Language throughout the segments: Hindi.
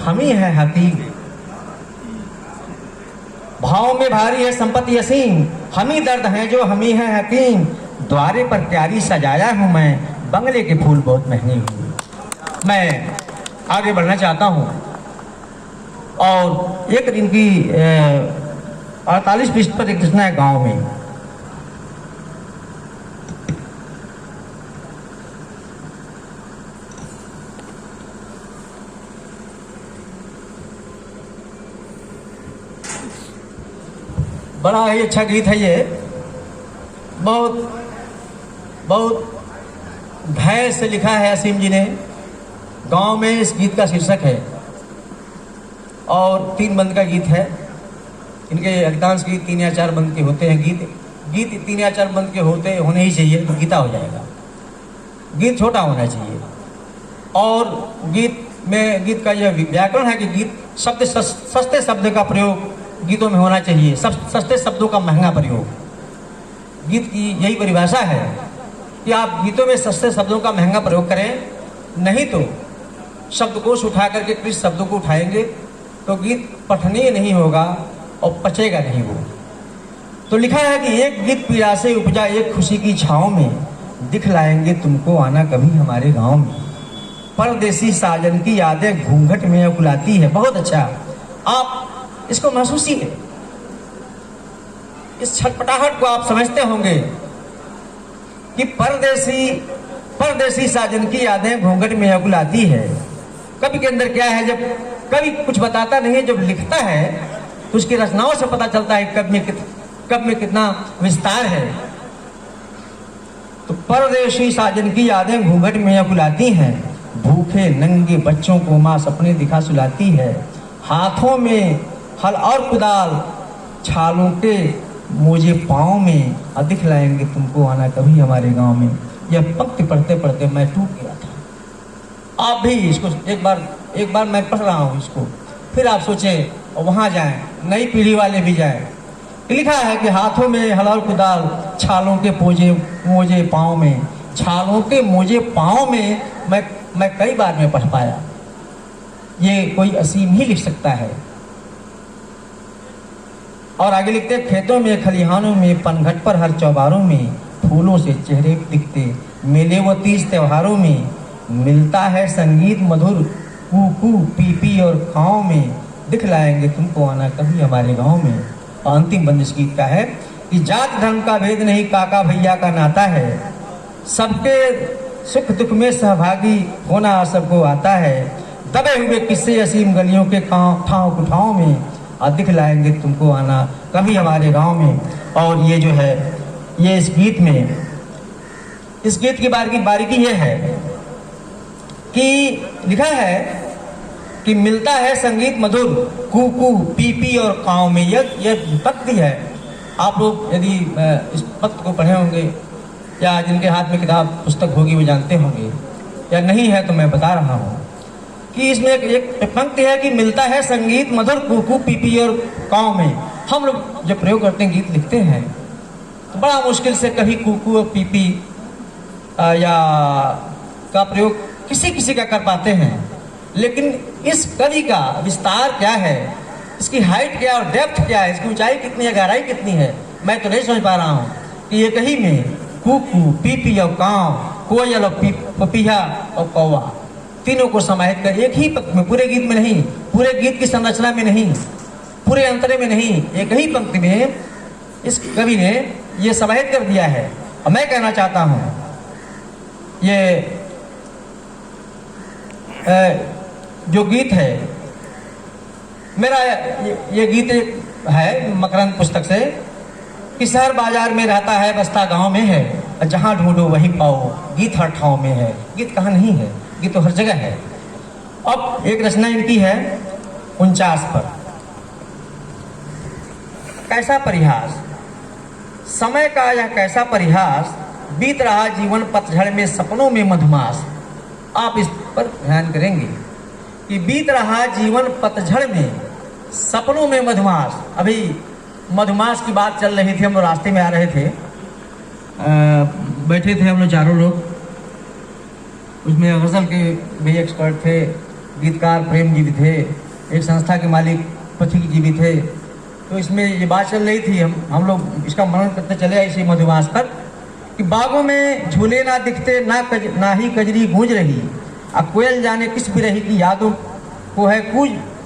हम ही है हकीम। भाव में भारी है संपत्ति असीम, हम ही दर्द हैं जो हम ही है हकीम। द्वारे पर क्यारी सजाया हूँ मैं, बंगले के फूल बहुत महंगे हुए। मैं आगे बढ़ना चाहता हूँ और एक दिन की 48 पृष्ठ पर एक घटना है गांव में। बड़ा ही अच्छा गीत है ये, बहुत बहुत धैर्य से लिखा है असीम जी ने। गांव में इस गीत का शीर्षक है और 3 बंद का गीत है। इनके अधिकांश गीत 3 या 4 बंद के होते हैं। गीत 3 या 4 बंद के होने ही चाहिए तो गीता हो जाएगा। गीत छोटा होना चाहिए और गीत का यह व्याकरण है कि गीत सस्ते शब्द का प्रयोग गीतों में होना चाहिए। सस्ते शब्दों का महंगा प्रयोग। गीत की यही परिभाषा है कि आप गीतों में सस्ते शब्दों का महंगा प्रयोग करें, नहीं तो शब्दकोश उठा करके कृष्ण शब्दों को उठाएंगे तो गीत पठनीय नहीं होगा और पचेगा नहीं वो। तो लिखा है कि एक गीत पीड़ा से उपजा एक खुशी की छाँव में, दिखलाएंगे तुमको आना कभी हमारे गांव में। परदेसी साजन की यादें घूंघट में उकुलाती है। बहुत अच्छा, आप इसको महसूसिए, इस छटपटाहट को आप समझते होंगे कि परदेसी साजन की यादें घूंघट में उकुलाती है। कवि के अंदर क्या है, जब कवि कुछ बताता नहीं है, जब लिखता है तो उसकी रचनाओं से पता चलता है कवि में कितना विस्तार है। तो परदेसी साजन की यादें घूंघट में उकुलाती हैं, भूखे नंगे बच्चों को माँ सपने दिखा सुलाती है। हाथों में हल और कुदाल, छालों के मोजे पाँव में, दिखलाएंगे तुमको आना कभी हमारे गांव में। यह पंक्ति पढ़ते पढ़ते मैं टूट गया था। आप भी इसको एक बार मैं पढ़ रहा हूँ इसको, फिर आप सोचें और वहाँ जाएं, नई पीढ़ी वाले भी जाएं। लिखा है कि हाथों में हल और कुदाल, छालों के मोजे पाँव में। छालों के मोजे पाँव में मैं कई बार में पढ़ पाया। ये कोई असीम ही लिख सकता है। और आगे लिखते, खेतों में खलिहानों में पनघट पर हर चौबारों में, फूलों से चेहरे दिखते मेले व तीज त्योहारों में। मिलता है संगीत मधुर कू पी और खाओं में, दिखलाएंगे तुमको आना कभी हमारे गांव में। और अंतिम बंद इस गीत का है कि जात धर्म का भेद नहीं, काका भैया का नाता है। सबके सुख दुख में सहभागी होना सबको आता है। दबे हुए किस्से असीम गलियों के ठाव कुठाओं में, और दिखलाएंगे तुमको आना कभी हमारे गांव में। और ये जो है, ये इस गीत की बारीकी ये है कि लिखा है कि मिलता है संगीत मधुर कू पी और काँव में। यह पक्ति है। आप लोग यदि इस पक्त को पढ़े होंगे या जिनके हाथ में किताब पुस्तक होगी वो जानते होंगे, या नहीं है तो मैं बता रहा हूँ कि इसमें एक पंक्ति है कि मिलता है संगीत मधुर कू पी और काँव में। हम लोग जब प्रयोग करते हैं, गीत लिखते हैं तो बड़ा मुश्किल से कभी कू और पी या का प्रयोग किसी का कर पाते हैं। लेकिन इस कवि का विस्तार क्या है, इसकी हाइट क्या और डेप्थ क्या है, इसकी ऊंचाई कितनी है, गहराई कितनी है, मैं तो नहीं समझ पा रहा हूँ कि एक ही में कू पी और काँव, कोयल और पपीहा और कौवा, तीनों को समाहित कर एक ही पंक्ति में, पूरे गीत में नहीं, पूरे गीत की संरचना में नहीं, पूरे अंतरे में नहीं, एक ही पंक्ति में इस कवि ने ये समाहित कर दिया है। और मैं कहना चाहता हूँ ये जो गीत है मेरा, ये गीत है मकरंद पुस्तक से कि शहर बाजार में रहता है, बस्ता गांव में है, जहां ढूंढो वहीं पाओ, गीत हर ठाव में है। गीत कहाँ नहीं है, गीत तो हर जगह है। अब एक रचना इनकी है 49 पर। कैसा परिहास, समय का यह कैसा परिहास, बीत रहा जीवन पतझड़ में सपनों में मधुमास। आप इस पर ध्यान करेंगे कि बीत रहा जीवन पतझड़ में सपनों में मधुमास। अभी मधुमास की बात चल रही थी, हम लोग रास्ते में आ रहे थे, बैठे थे हम लोग चारों लोग, उसमें गज़ल के भी एक्सपर्ट थे, गीतकार प्रेम जी भी थे, एक संस्था के मालिक पथिक जी भी थे। तो इसमें ये बात चल रही थी, हम लोग इसका मनन करते चले इसी मधुमास तक कि बागों में झूले ना दिखते, ना ही कजरी गूंज रही, अब कोयल जाने किस बिरही की यादों को है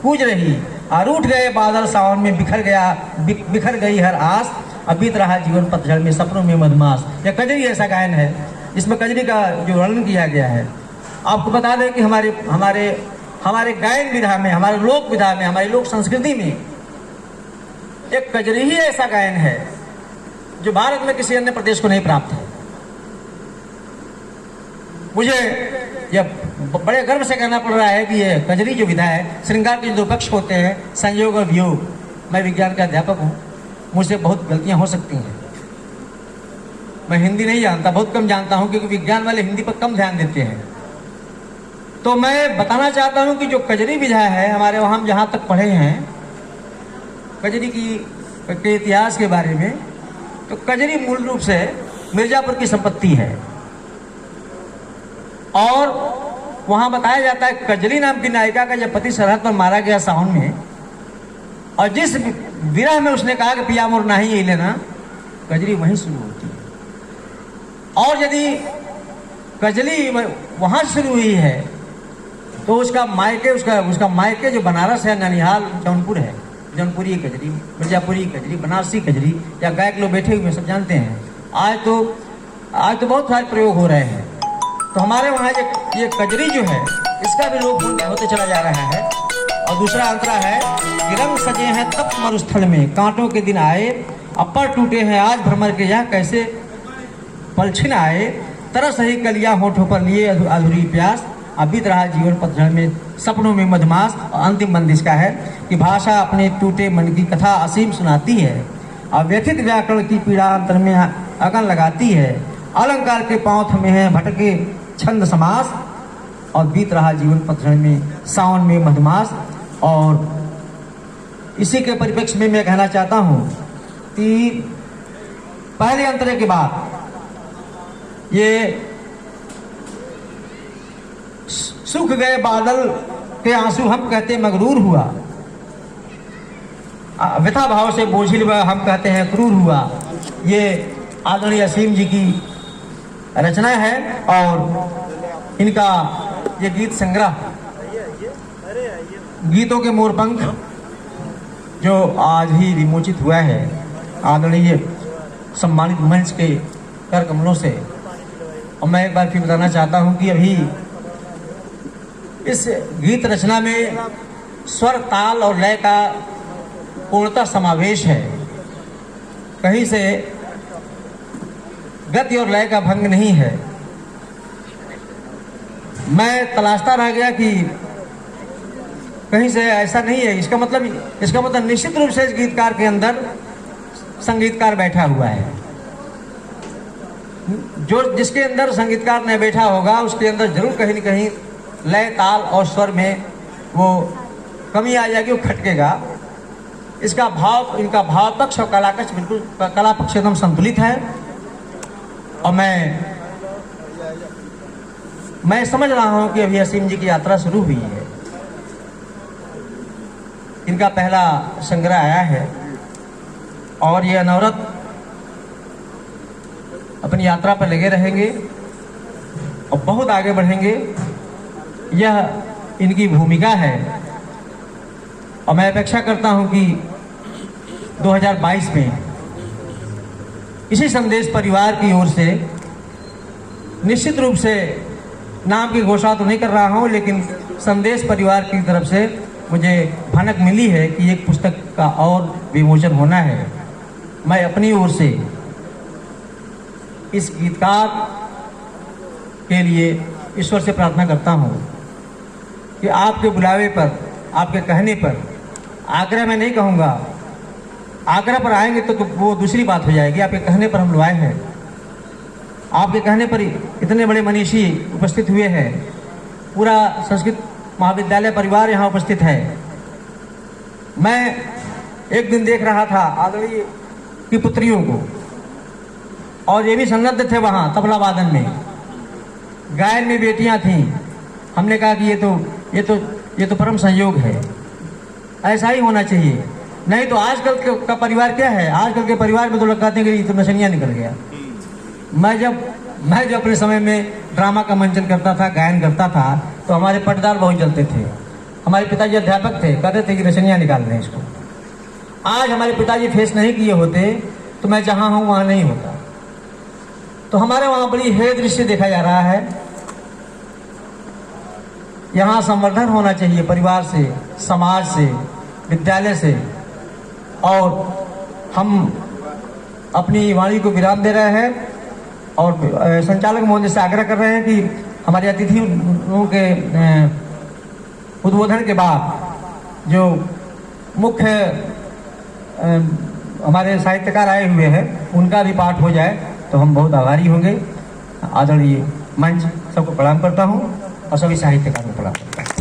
कूज रही, और उठ गए बादल सावन में बिखर गई हर आस, अब बीत रहा जीवन पतझड़ में सपनों में मधुमास। यह कजरी ऐसा गायन है जिसमें कजरी का जो वर्णन किया गया है। आपको बता दें कि हमारे गायन विधा में, हमारे लोक विधा में, हमारी लोक संस्कृति में एक कजरी ही ऐसा गायन है जो भारत में किसी अन्य प्रदेश को नहीं प्राप्त है। मुझे यह बड़े गर्व से कहना पड़ रहा है कि यह कजरी जो विधा है, श्रृंगार के जो पक्ष होते हैं, संयोग और वियोग। मैं विज्ञान का अध्यापक हूँ, मुझसे बहुत गलतियां हो सकती हैं। मैं हिंदी नहीं जानता, बहुत कम जानता हूँ, क्योंकि विज्ञान वाले हिंदी पर कम ध्यान देते हैं। तो मैं बताना चाहता हूँ कि जो कजरी विधा है, हमारे वहाँ हम जहाँ तक पढ़े हैं कजरी के इतिहास के बारे में, तो कजरी मूल रूप से मिर्जापुर की संपत्ति है। और वहां बताया जाता है कजरी नाम की नायिका का जब पति सरहद पर मारा गया सावन में, और जिस विरह में उसने कहा कि पिया मोर नहीं ये लेना, कजरी वहीं शुरू होती है। और यदि कजरी वहां शुरू हुई है तो उसका मायके जो बनारस है, ननिहाल, जौनपुर है, जौनपुरी कजरी, मिर्जापुरी कजरी, बनारसी कजरी, या गायक लोग बैठे हुए सब जानते हैं। आज तो बहुत सारे प्रयोग हो रहे हैं। तो हमारे वहाँ ये कजरी जो है, इसका भी लोप होते चला जा रहा है। और दूसरा अंतरा है कि रंग सजे हैं तप मरुस्थल में, कांटों के दिन आए, अपर टूटे हैं आज भ्रमर के यह कैसे पलछिन आए, तरस ही कलियां होठों पर लिए अधूरी प्यास, अब बीत रहा जीवन पतझड़ में सपनों में मधुमास। और अंतिम बंदिश का है कि भाषा अपने टूटे मन की कथा असीम सुनाती है, और व्यथित व्याकरण की पीड़ा अंतर में अगन लगाती है, अलंकार के पांव में है भटके छंद समास, और बीत रहा जीवन पतझड़ में सावन में मधुमास। और इसी के परिप्रेक्ष्य में मैं कहना चाहता हूं कि पहले अंतरे के बाद ये सूख गए बादल के आंसू हम कहते मगरूर हुआ, व्यथा भाव से बोझिल वह हम कहते हैं क्रूर हुआ। ये आदरणीय असीम जी की रचना है, और इनका ये गीत संग्रह गीतों के मोरपंख जो आज ही विमोचित हुआ है आदरणीय सम्मानित मंच के कर कमलों से। और मैं एक बार फिर बताना चाहता हूं कि अभी इस गीत रचना में स्वर, ताल और लय का पूर्णतः समावेश है। कहीं से गति और लय का भंग नहीं है। मैं तलाशता रह गया कि कहीं से ऐसा नहीं है। इसका मतलब निश्चित रूप से इस गीतकार के अंदर संगीतकार बैठा हुआ है। जो जिसके अंदर संगीतकार नहीं बैठा होगा उसके अंदर जरूर कहीं न कहीं लय, ताल और स्वर में वो कमी आ जाएगी, वो खटकेगा। इनका भाव पक्ष और कला पक्ष बिल्कुल, कला पक्ष एकदम संतुलित है। और मैं समझ रहा हूं कि अभी असीम जी की यात्रा शुरू हुई है। इनका पहला संग्रह आया है और ये अनवरत अपनी यात्रा पर लगे रहेंगे और बहुत आगे बढ़ेंगे। यह इनकी भूमिका है और मैं अपेक्षा करता हूं कि 2022 में इसी संदेश परिवार की ओर से निश्चित रूप से नाम की घोषणा तो नहीं कर रहा हूं, लेकिन संदेश परिवार की तरफ से मुझे भनक मिली है कि एक पुस्तक का और विमोचन होना है। मैं अपनी ओर से इस गीतकार के लिए ईश्वर से प्रार्थना करता हूं कि आपके बुलावे पर, आपके कहने पर, आग्रह मैं नहीं कहूँगा, आग्रह पर आएंगे तो वो दूसरी बात हो जाएगी। आपके कहने पर हम लोग आए हैं, आपके कहने पर इतने बड़े मनीषी उपस्थित हुए हैं, पूरा संस्कृत महाविद्यालय परिवार यहाँ उपस्थित है। मैं एक दिन देख रहा था आदरणीय की पुत्रियों को और ये भी संलग्न थे वहाँ तबला वादन में, गायन में बेटियाँ थीं। हमने कहा कि ये तो ये तो परम संयोग है, ऐसा ही होना चाहिए। नहीं तो आजकल का परिवार क्या है, आजकल के परिवार में तो लोग कहते हैं कि ये तो नशनिया निकल गया। मैं जब अपने समय में ड्रामा का मंचन करता था, गायन करता था, तो हमारे पटदार बहुत जलते थे। हमारे पिताजी अध्यापक थे, कहते थे कि नशनिया निकाल रहे हैं इसको। आज हमारे पिताजी फेस नहीं किए होते तो मैं जहाँ हूँ वहाँ नहीं होता। तो हमारे वहाँ बड़ी हेय दृश्य देखा जा रहा है। यहाँ संवर्धन होना चाहिए परिवार से, समाज से, विद्यालय से। और हम अपनी वाणी को विराम दे रहे हैं और संचालक महोदय से आग्रह कर रहे हैं कि हमारे अतिथियों के उद्बोधन के बाद जो मुख्य हमारे साहित्यकार आए हुए हैं उनका भी पाठ हो जाए तो हम बहुत आभारी होंगे। आदरणीय मंच सबको प्रणाम करता हूँ और सभी साहित्यकारों को प्रणाम करता हूँ।